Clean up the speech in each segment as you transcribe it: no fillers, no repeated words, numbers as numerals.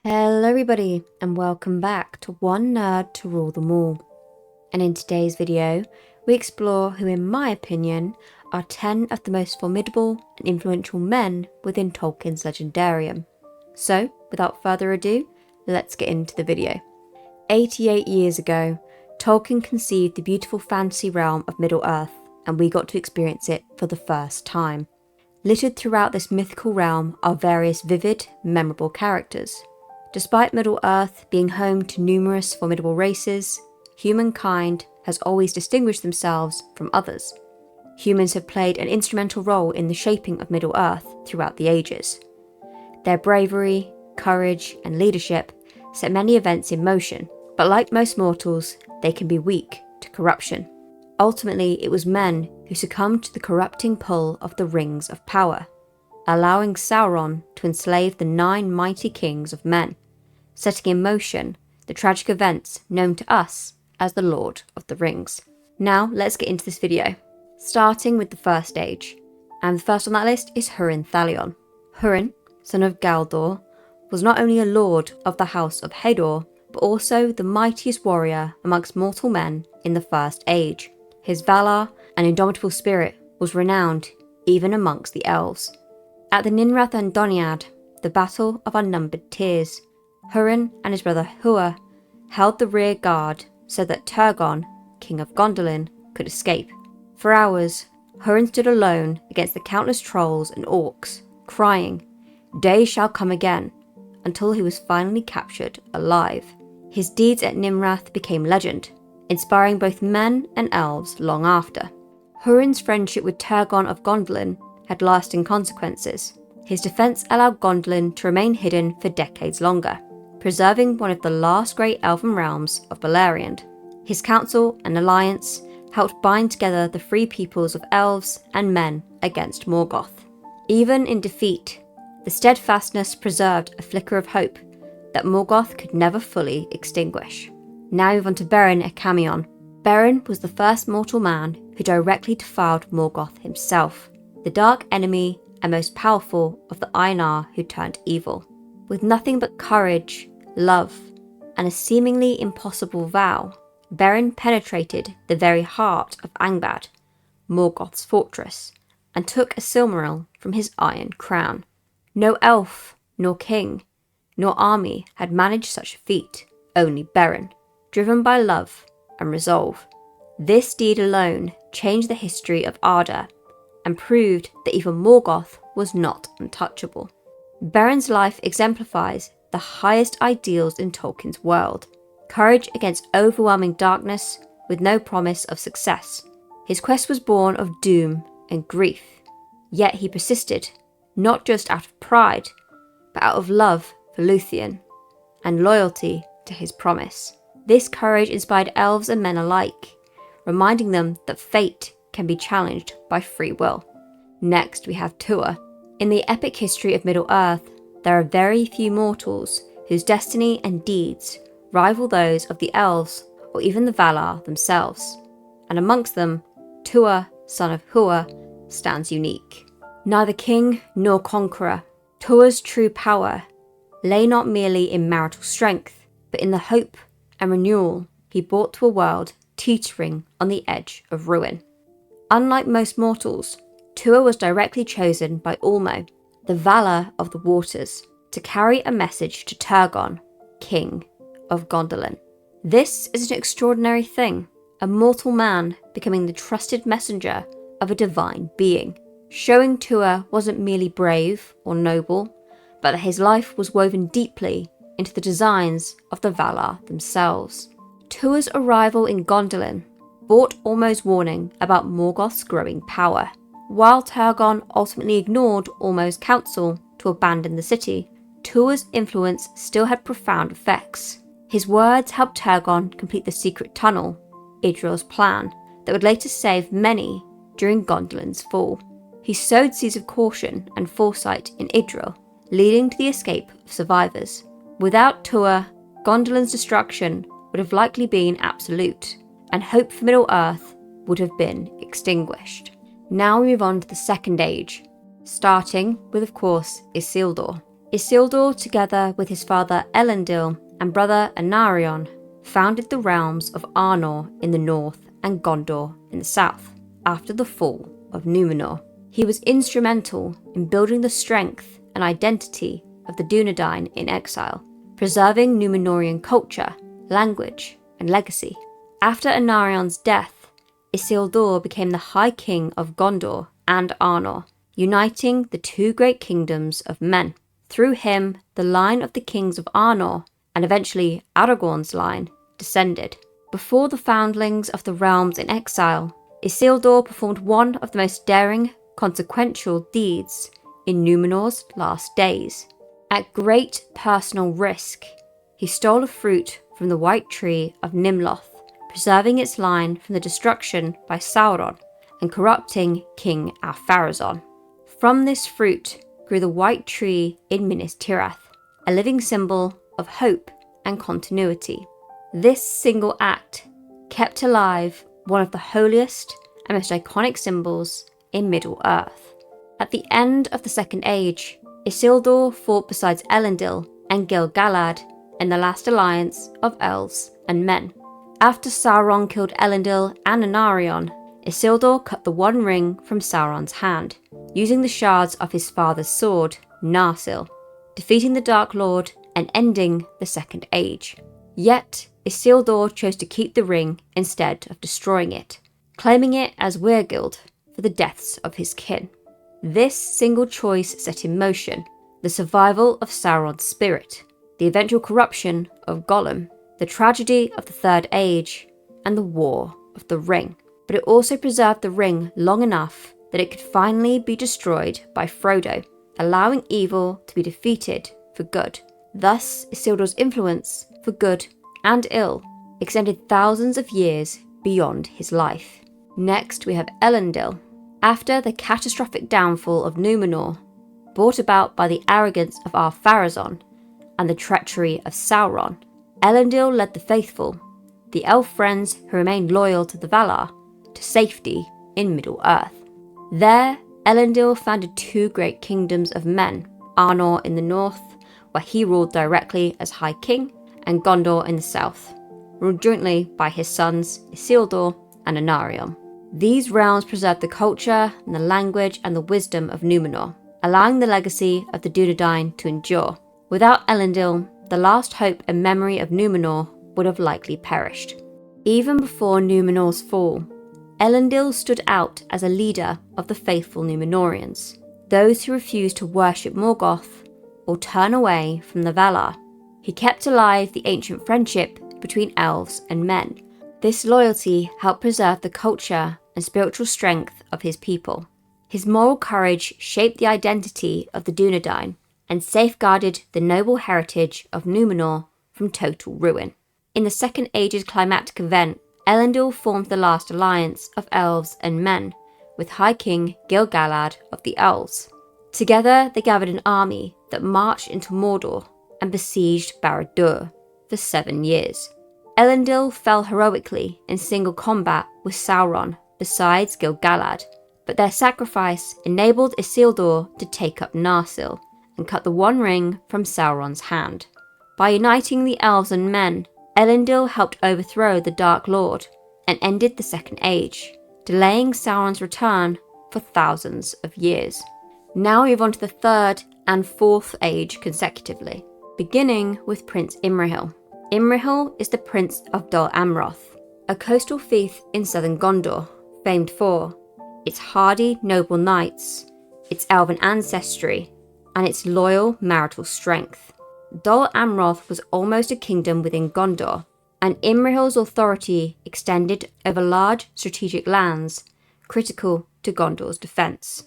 Hello everybody and welcome back to One Nerd to Rule Them All. And in today's video, we explore who in my opinion are 10 of the most formidable and influential men within Tolkien's Legendarium. So, without further ado, let's get into the video. 88 years ago, Tolkien conceived the beautiful fantasy realm of Middle-earth, and we got to experience it for the first time. Littered throughout this mythical realm are various vivid, memorable characters. Despite Middle-earth being home to numerous formidable races, humankind has always distinguished themselves from others. Humans have played an instrumental role in the shaping of Middle-earth throughout the ages. Their bravery, courage, and leadership set many events in motion, but like most mortals, they can be weak to corruption. Ultimately, it was men who succumbed to the corrupting pull of the Rings of Power, allowing Sauron to enslave the 9 mighty kings of men, setting in motion the tragic events known to us as the Lord of the Rings. Now, let's get into this video, starting with the first stage, and the first on that list is Hurin Thalion. Hurin, son of Galdor, was not only a lord of the House of Hador, but also the mightiest warrior amongst mortal men in the First Age. His valour and indomitable spirit was renowned even amongst the elves. At the Ninrath and Doniad, the Battle of Unnumbered Tears, Hurin and his brother Hua held the rear guard so that Turgon, king of Gondolin, could escape. For hours, Hurin stood alone against the countless trolls and orcs, crying, "Day shall come again," until he was finally captured alive. His deeds at Nimrath became legend, inspiring both men and elves long after. Hurin's friendship with Turgon of Gondolin had lasting consequences. His defence allowed Gondolin to remain hidden for decades longer, preserving one of the last great elven realms of Beleriand. His council and alliance helped bind together the free peoples of elves and men against Morgoth. Even in defeat, the steadfastness preserved a flicker of hope that Morgoth could never fully extinguish. Now move on to Beren Ecamion. Beren was the first mortal man who directly defiled Morgoth himself, the dark enemy and most powerful of the Ainur who turned evil. With nothing but courage, love, and a seemingly impossible vow, Beren penetrated the very heart of Angband, Morgoth's fortress, and took a Silmaril from his iron crown. No elf, nor king, nor army had managed such a feat, only Beren, driven by love and resolve. This deed alone changed the history of Arda and proved that even Morgoth was not untouchable. Beren's life exemplifies the highest ideals in Tolkien's world: courage against overwhelming darkness with no promise of success. His quest was born of doom and grief, yet he persisted, not just out of pride, but out of love for Luthien and loyalty to his promise. This courage inspired elves and men alike, reminding them that fate can be challenged by free will. Next, we have Tuatha. In the epic history of Middle-earth, there are very few mortals whose destiny and deeds rival those of the elves or even the Valar themselves. And amongst them, Tuatha, son of Hua, stands unique. Neither king nor conqueror, Tuatha's true power lay not merely in marital strength, but in the hope and renewal he brought to a world teetering on the edge of ruin. Unlike most mortals, Tuatha was directly chosen by Ulmo, the Valar of the Waters, to carry a message to Turgon, king of Gondolin. This is an extraordinary thing, a mortal man becoming the trusted messenger of a divine being. Showing Tuatha wasn't merely brave or noble, but that his life was woven deeply into the designs of the Valar themselves. Tuatha's arrival in Gondolin brought Ulmo's warning about Morgoth's growing power. While Turgon ultimately ignored Ulmo's counsel to abandon the city, Tuatha's influence still had profound effects. His words helped Turgon complete the secret tunnel, Idril's plan, that would later save many during Gondolin's fall. He sowed seeds of caution and foresight in Idril, leading to the escape of survivors. Without Tuatha, Gondolin's destruction would have likely been absolute, and hope for Middle-earth would have been extinguished. Now we move on to the Second Age, starting with, of course, Isildur. Isildur, together with his father Elendil and brother Anarion, founded the realms of Arnor in the north and Gondor in the south, after the fall of Númenor. He was instrumental in building the strength and identity of the Dúnedain in exile, preserving Númenorian culture, language, and legacy. After Anarion's death, Isildur became the High King of Gondor and Arnor, uniting the two great kingdoms of men. Through him, the line of the kings of Arnor, and eventually Aragorn's line, descended. Before the foundlings of the realms in exile, Isildur performed one of the most daring, consequential deeds in Númenor's last days. At great personal risk, he stole a fruit from the White Tree of Nimloth, preserving its line from the destruction by Sauron and corrupting King Ar-Pharazôn. From this fruit grew the White Tree in Minas Tirith, a living symbol of hope and continuity. This single act kept alive one of the holiest and most iconic symbols in Middle-earth. At the end of the Second Age, Isildur fought beside Elendil and Gil-galad in the last alliance of elves and men. After Sauron killed Elendil and Anarion, Isildur cut the One Ring from Sauron's hand, using the shards of his father's sword, Narsil, defeating the Dark Lord and ending the Second Age. Yet, Isildur chose to keep the ring instead of destroying it, claiming it as Weirgild for the deaths of his kin. This single choice set in motion the survival of Sauron's spirit, the eventual corruption of Gollum, the tragedy of the Third Age, and the War of the Ring. But it also preserved the ring long enough that it could finally be destroyed by Frodo, allowing evil to be defeated for good. Thus, Isildur's influence, for good and ill, extended thousands of years beyond his life. Next, we have Elendil. After the catastrophic downfall of Númenor, brought about by the arrogance of Ar-Pharazôn and the treachery of Sauron, Elendil led the faithful, the elf friends who remained loyal to the Valar, to safety in Middle-earth. There, Elendil founded two great kingdoms of men, Arnor in the north, where he ruled directly as High King, and Gondor in the south, ruled jointly by his sons Isildur and Anarion. These realms preserved the culture and the language and the wisdom of Númenor, allowing the legacy of the Dúnedain to endure. Without Elendil, the last hope and memory of Númenor would have likely perished. Even before Númenor's fall, Elendil stood out as a leader of the faithful Númenorians, those who refused to worship Morgoth or turn away from the Valar. He kept alive the ancient friendship between elves and men. This loyalty helped preserve the culture and spiritual strength of his people. His moral courage shaped the identity of the Dúnedain and safeguarded the noble heritage of Númenor from total ruin. In the Second Age's climactic event, Elendil formed the last alliance of elves and men, with High King Gil-galad of the elves. Together, they gathered an army that marched into Mordor and besieged Barad-dûr for 7 years. Elendil fell heroically in single combat with Sauron besides Gil-galad, but their sacrifice enabled Isildur to take up Narsil and cut the One Ring from Sauron's hand. By uniting the elves and men, Elendil helped overthrow the Dark Lord and ended the Second Age, delaying Sauron's return for thousands of years. Now we move on to the Third and Fourth Age consecutively, beginning with Prince Imrahil. Imrahil is the Prince of Dol Amroth, a coastal fief in southern Gondor, famed for its hardy noble knights, its elven ancestry, and its loyal marital strength. Dol Amroth was almost a kingdom within Gondor, and Imrahil's authority extended over large strategic lands critical to Gondor's defence.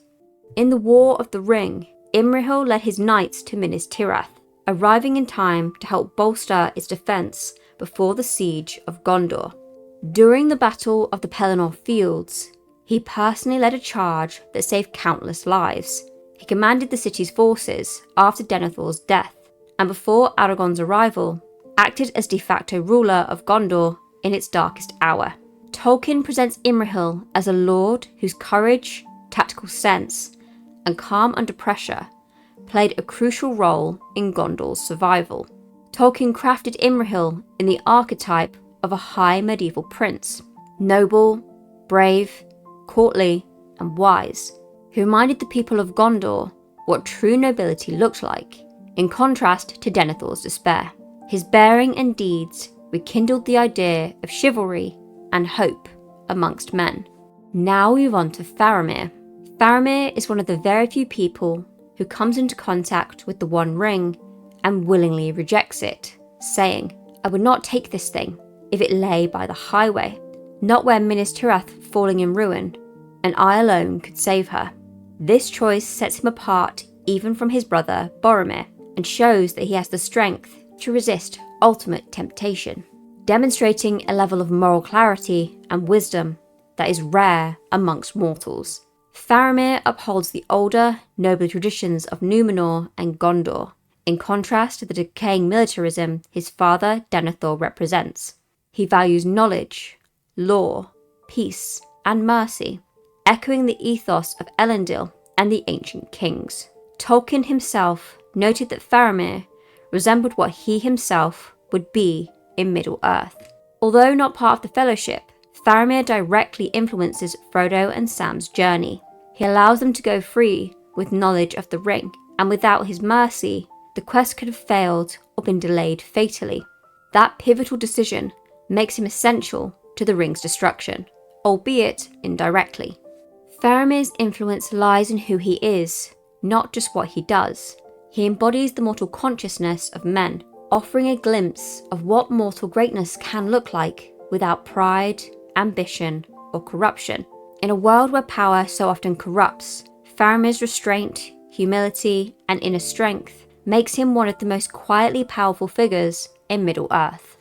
In the War of the Ring, Imrahil led his knights to Minas Tirith, arriving in time to help bolster its defence before the siege of Gondor. During the Battle of the Pelennor Fields, he personally led a charge that saved countless lives. He commanded the city's forces after Denethor's death, and before Aragorn's arrival, acted as de facto ruler of Gondor in its darkest hour. Tolkien presents Imrahil as a lord whose courage, tactical sense, and calm under pressure played a crucial role in Gondor's survival. Tolkien crafted Imrahil in the archetype of a high medieval prince, noble, brave, courtly, and wise, who reminded the people of Gondor what true nobility looked like, in contrast to Denethor's despair. His bearing and deeds rekindled the idea of chivalry and hope amongst men. Now we move on to Faramir. Faramir is one of the very few people who comes into contact with the One Ring and willingly rejects it, saying, "I would not take this thing if it lay by the highway, not where Minas Tirith falling in ruin, and I alone could save her." This choice sets him apart even from his brother Boromir, and shows that he has the strength to resist ultimate temptation, demonstrating a level of moral clarity and wisdom that is rare amongst mortals. Faramir upholds the older, nobler traditions of Númenor and Gondor, in contrast to the decaying militarism his father Denethor represents. He values knowledge, law, peace, and mercy, echoing the ethos of Elendil and the ancient kings. Tolkien himself noted that Faramir resembled what he himself would be in Middle-earth. Although not part of the Fellowship, Faramir directly influences Frodo and Sam's journey. He allows them to go free with knowledge of the ring, and without his mercy, the quest could have failed or been delayed fatally. That pivotal decision makes him essential to the ring's destruction, albeit indirectly. Faramir's influence lies in who he is, not just what he does. He embodies the mortal consciousness of men, offering a glimpse of what mortal greatness can look like without pride, ambition, or corruption. In a world where power so often corrupts, Faramir's restraint, humility, and inner strength makes him one of the most quietly powerful figures in Middle-earth.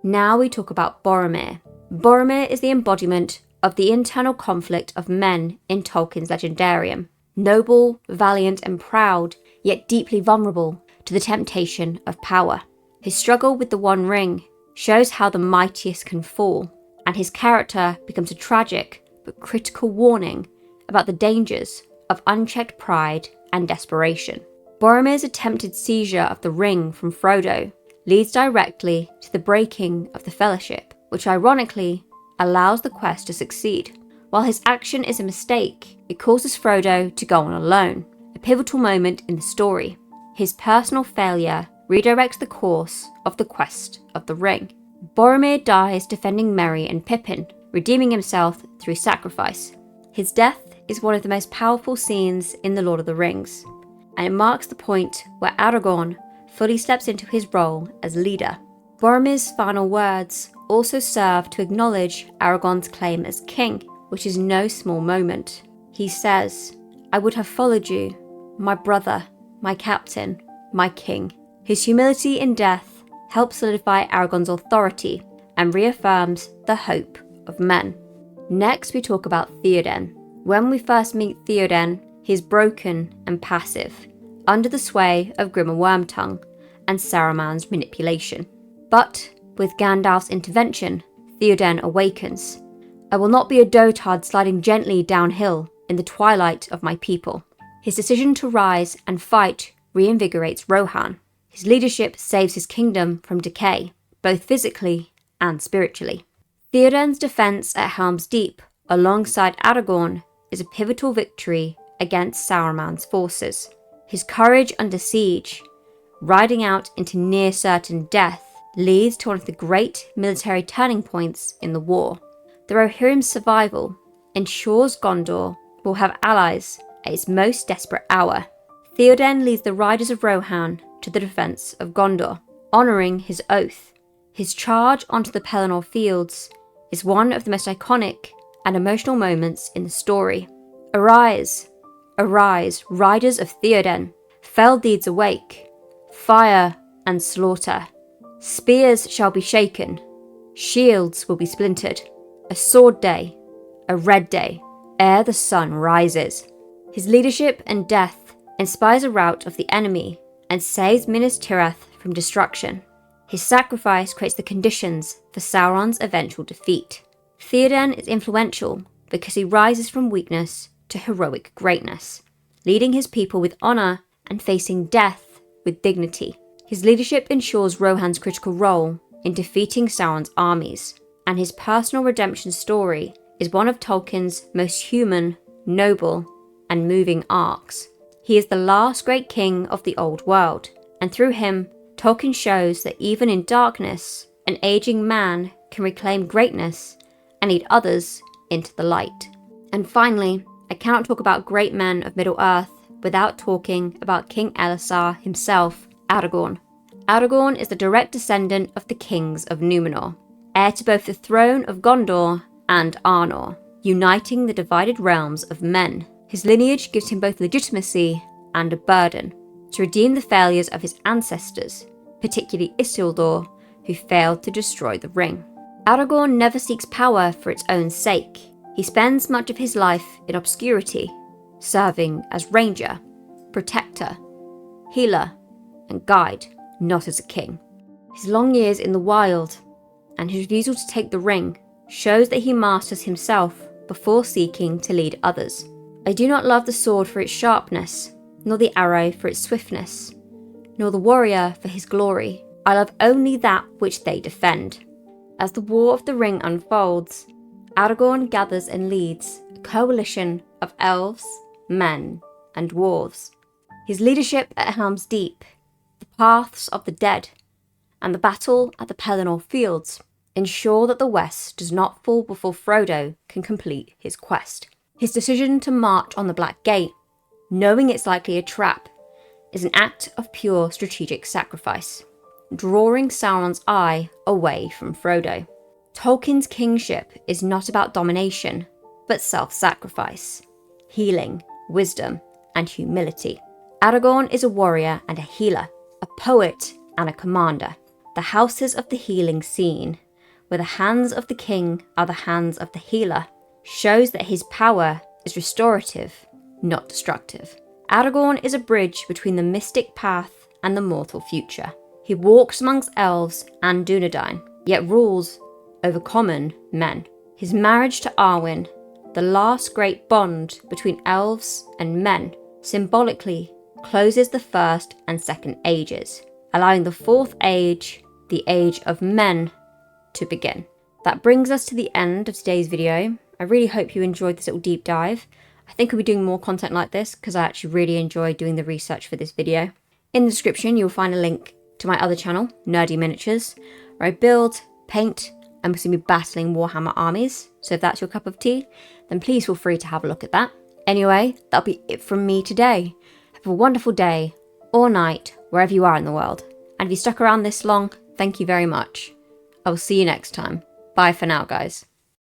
Now we talk about Boromir. Boromir is the embodiment of the internal conflict of men in Tolkien's legendarium. Noble, valiant, and proud, yet deeply vulnerable to the temptation of power. His struggle with the One Ring shows how the mightiest can fall, and his character becomes a tragic but critical warning about the dangers of unchecked pride and desperation. Boromir's attempted seizure of the ring from Frodo leads directly to the breaking of the Fellowship, which ironically allows the quest to succeed. While his action is a mistake, it causes Frodo to go on alone, a pivotal moment in the story. His personal failure redirects the course of the quest of the ring. Boromir dies defending Merry and Pippin, redeeming himself through sacrifice. His death is one of the most powerful scenes in The Lord of the Rings, and it marks the point where Aragorn fully steps into his role as leader. Boromir's final words also serve to acknowledge Aragorn's claim as king, which is no small moment. He says, "I would have followed you, my brother, my captain, my king." His humility in death helps solidify Aragorn's authority and reaffirms the hope of men. Next, we talk about Theoden. When we first meet Theoden, he is broken and passive, under the sway of Grima Wormtongue and Saruman's manipulation. But with Gandalf's intervention, Theoden awakens. "I will not be a dotard sliding gently downhill in the twilight of my people." His decision to rise and fight reinvigorates Rohan. His leadership saves his kingdom from decay, both physically and spiritually. Theoden's defense at Helm's Deep, alongside Aragorn, is a pivotal victory against Saruman's forces. His courage under siege, riding out into near-certain death, leads to one of the great military turning points in the war. The Rohirrim's survival ensures Gondor will have allies at its most desperate hour. Theoden leads the riders of Rohan to the defence of Gondor, honouring his oath. His charge onto the Pelennor fields is one of the most iconic and emotional moments in the story. "Arise, arise, riders of Theoden, fell deeds awake, fire and slaughter. Spears shall be shaken, shields will be splintered, a sword day, a red day, ere the sun rises." His leadership and death inspires a rout of the enemy and saves Minas Tirith from destruction. His sacrifice creates the conditions for Sauron's eventual defeat. Theoden is influential because he rises from weakness to heroic greatness, leading his people with honour and facing death with dignity. His leadership ensures Rohan's critical role in defeating Sauron's armies, and his personal redemption story is one of Tolkien's most human, noble, and moving arcs. He is the last great king of the old world, and through him, Tolkien shows that even in darkness, an aging man can reclaim greatness and lead others into the light. And finally, I cannot talk about great men of Middle-earth without talking about King Elisar himself, Aragorn. Aragorn is the direct descendant of the kings of Númenor, heir to both the throne of Gondor and Arnor, uniting the divided realms of men. His lineage gives him both legitimacy and a burden to redeem the failures of his ancestors, particularly Isildur, who failed to destroy the ring. Aragorn never seeks power for its own sake. He spends much of his life in obscurity, serving as ranger, protector, healer, and guide, not as a king. His long years in the wild and his refusal to take the ring shows that he masters himself before seeking to lead others. I do not love the sword for its sharpness, nor the arrow for its swiftness, nor the warrior for his glory. I love only that which they defend. As the War of the Ring unfolds, Aragorn gathers and leads a coalition of elves, men, and dwarves. His leadership at Helm's Deep, the Paths of the Dead, and the battle at the Pelennor Fields ensure that the West does not fall before Frodo can complete his quest. His decision to march on the Black Gate, knowing it's likely a trap, is an act of pure strategic sacrifice, drawing Sauron's eye away from Frodo. Tolkien's kingship is not about domination, but self-sacrifice, healing, wisdom, and humility. Aragorn is a warrior and a healer, a poet and a commander. The houses of the healing scene, where the hands of the king are the hands of the healer, shows that his power is restorative, not destructive. Aragorn is a bridge between the mystic path and the mortal future. He walks amongst elves and Dúnedain, yet rules over common men. His marriage to Arwen, the last great bond between elves and men, symbolically closes the first and second ages, allowing the fourth age, the age of men, to begin. That brings us to the end of today's video. I really hope you enjoyed this little deep dive. I think I'll be doing more content like this because I actually really enjoyed doing the research for this video. In the description, you'll find a link to my other channel, Nerdy Miniatures, where I build, paint, and we're going to be battling Warhammer armies. So if that's your cup of tea, then please feel free to have a look at that. Anyway, that'll be it from me today. Have a wonderful day or night, wherever you are in the world. And if you stuck around this long, thank you very much. I will see you next time. Bye for now, guys.